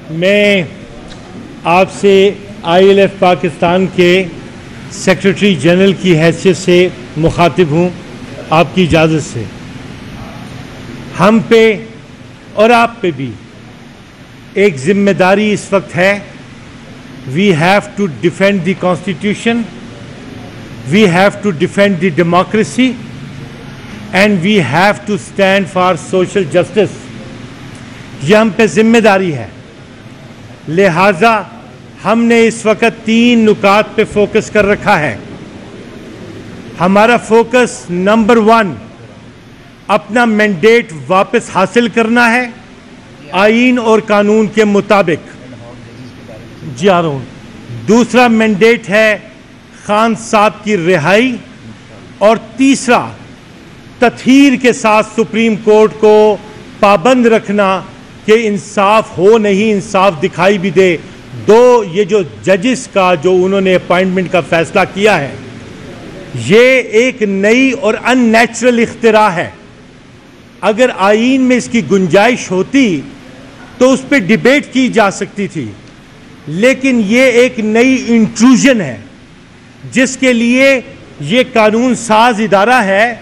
मैं आपसे ILF पाकिस्तान के सेक्रेटरी जनरल की हैसियत से मुखातिब हूँ, आपकी इजाज़त से। हम पे और आप पे भी एक ज़िम्मेदारी इस वक्त है। We have to defend the constitution, we have to defend the democracy and we have to stand for social justice. यह हम पे ज़िम्मेदारी है। लिहाजा हमने इस वक्त 3 नुकात पे फोकस कर रखा है। हमारा फोकस नंबर 1 अपना मैंडेट वापस हासिल करना है आईन और कानून के मुताबिक। जी आ रहा हूँ। दूसरा मैंडेट है खान साहब की रिहाई और तीसरा तथहीर के साथ सुप्रीम कोर्ट को पाबंद रखना कि इंसाफ हो नहीं, इंसाफ दिखाई भी दे। ये जो जजेस का जो उन्होंने अपॉइंटमेंट का फैसला किया है, ये एक नई और अननेचुरल इख्तिरा है। अगर आईन में इसकी गुंजाइश होती तो उस पर डिबेट की जा सकती थी, लेकिन ये एक नई इंट्रूजन है जिसके लिए ये कानून साज इदारा है।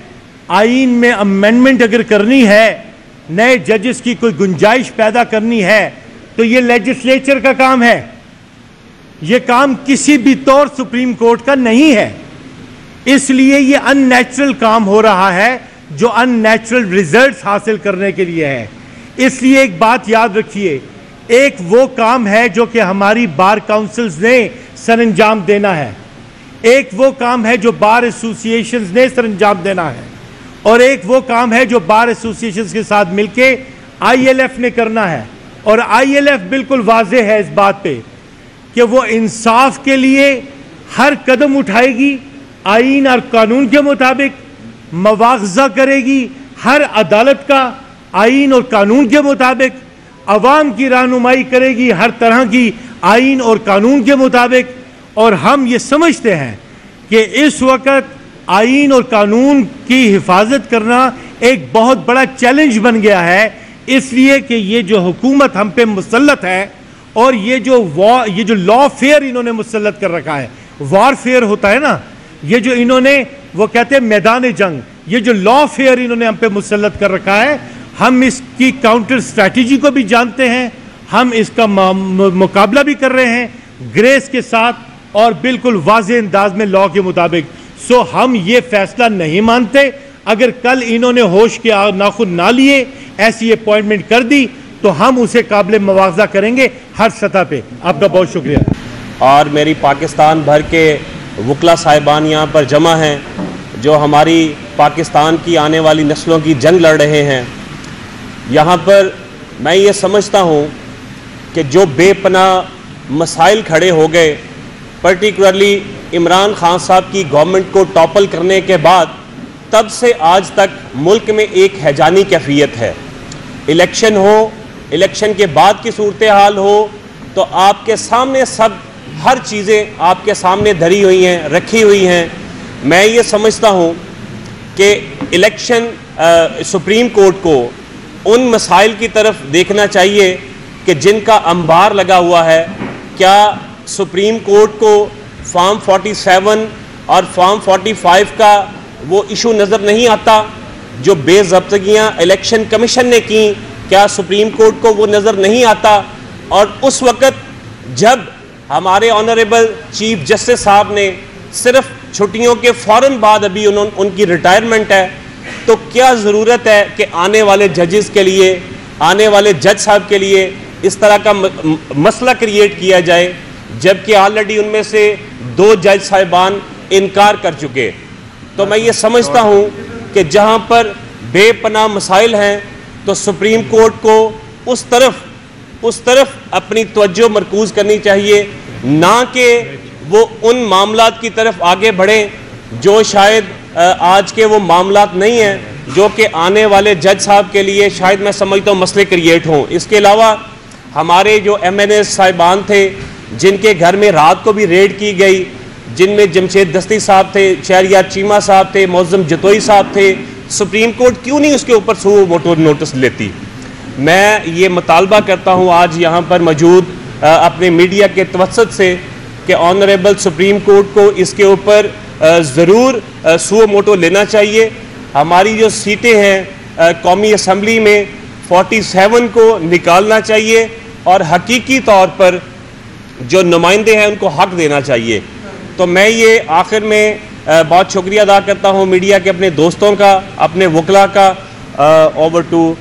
आईन में अमेंडमेंट अगर करनी है, नए जजेस की कोई गुंजाइश पैदा करनी है, तो ये लेजिस्लेचर का काम है। ये काम किसी भी तौर सुप्रीम कोर्ट का नहीं है। इसलिए ये अननेचुरल काम हो रहा है जो अननेचुरल रिजल्ट्स हासिल करने के लिए है। इसलिए एक बात याद रखिए, एक वो काम है जो कि हमारी बार काउंसिल्स ने सरंजाम देना है, एक वो काम है जो बार एसोसिएशंस ने सरंजाम देना है, और एक वो काम है जो बार एसोसिएशंस के साथ मिलके ILF ने करना है। और ILF बिल्कुल वाज़ेह है इस बात पे कि वो इंसाफ के लिए हर कदम उठाएगी, आईन और कानून के मुताबिक मुआवजा करेगी हर अदालत का, आईन और कानून के मुताबिक अवाम की रहनुमाई करेगी हर तरह की आईन और कानून के मुताबिक। और हम ये समझते हैं कि इस वक्त आईन और कानून की हिफाजत करना एक बहुत बड़ा चैलेंज बन गया है, इसलिए कि ये जो हुकूमत हम पे मुसल्लत है और ये जो लॉ फेयर इन्होंने मुसल्लत कर रखा है, वॉर फेयर होता है ना, ये जो इन्होंने वो कहते हैं मैदान जंग, ये जो लॉ फेयर इन्होंने हम पे मुसल्लत कर रखा है, हम इसकी काउंटर स्ट्रैटेजी को भी जानते हैं, हम इसका मुकाबला भी कर रहे हैं ग्रेस के साथ और बिल्कुल वाज़ेह अंदाज में लॉ के मुताबिक। सो हम ये फैसला नहीं मानते। अगर कल इन्होंने होश के नाखुन ना लिए ऐसी अपॉइंटमेंट कर दी तो हम उसे काबिल मुआवजा करेंगे हर सतह पे। आपका बहुत शुक्रिया। और मेरी पाकिस्तान भर के वकला साहिबान यहाँ पर जमा हैं जो हमारी पाकिस्तान की आने वाली नस्लों की जंग लड़ रहे हैं। यहाँ पर मैं ये समझता हूँ कि जो बेपनाह मसाइल खड़े हो गए, पर्टिकुलरली इमरान खान साहब की गवर्नमेंट को टॉपल करने के बाद, तब से आज तक मुल्क में एक हैजानी कैफियत है। इलेक्शन हो, इलेक्शन के बाद की सूरत हाल हो, तो आपके सामने सब हर चीज़ें आपके सामने धरी हुई हैं, रखी हुई हैं। मैं ये समझता हूँ कि इलेक्शन सुप्रीम कोर्ट को उन मसाइल की तरफ देखना चाहिए कि जिनका अंबार लगा हुआ है। क्या सुप्रीम कोर्ट को फॉर्म 47 और फॉर्म 45 का वो इशू नज़र नहीं आता जो बेज़ब्तियाँ इलेक्शन कमीशन ने की? क्या सुप्रीम कोर्ट को वो नज़र नहीं आता? और उस वक़्त जब हमारे ऑनरेबल चीफ जस्टिस साहब ने सिर्फ छुट्टियों के फ़ौरन बाद अभी उनकी रिटायरमेंट है, तो क्या ज़रूरत है कि आने वाले जजेस के लिए, आने वाले जज साहब के लिए इस तरह का मसला क्रिएट किया जाए, जबकि ऑलरेडी उनमें से 2 जज साहिबान इनकार कर चुके। तो मैं ये समझता हूँ कि जहाँ पर बेपनाह मसाइल हैं तो सुप्रीम कोर्ट को उस तरफ अपनी तवज्जो मरकूज़ करनी चाहिए, ना कि वो उन मामलात की तरफ आगे बढ़ें जो शायद आज के वो मामलात नहीं हैं, जो कि आने वाले जज साहब के लिए शायद मैं समझता हूँ मसले क्रिएट हों। इसके अलावा हमारे जो MNA साहिबान थे जिनके घर में रात को भी रेड की गई, जिनमें जमशेद दस्ती साहब थे, शहरियार चीमा साहब थे, मौज़म जतोई साहब थे, सुप्रीम कोर्ट क्यों नहीं उसके ऊपर सू मोटो नोटिस लेती? मैं ये मुतालबा करता हूँ आज यहाँ पर मौजूद अपने मीडिया के तवस्सुत से कि ऑनरेबल सुप्रीम कोर्ट को इसके ऊपर ज़रूर सुओ मोटो लेना चाहिए। हमारी जो सीटें हैं कौमी असम्बली में 47 को निकालना चाहिए और हकीकी तौर पर जो नुमाइंदे हैं उनको हक देना चाहिए। तो मैं ये आखिर में बहुत शुक्रिया अदा करता हूँ मीडिया के अपने दोस्तों का, अपने वकला का। Over to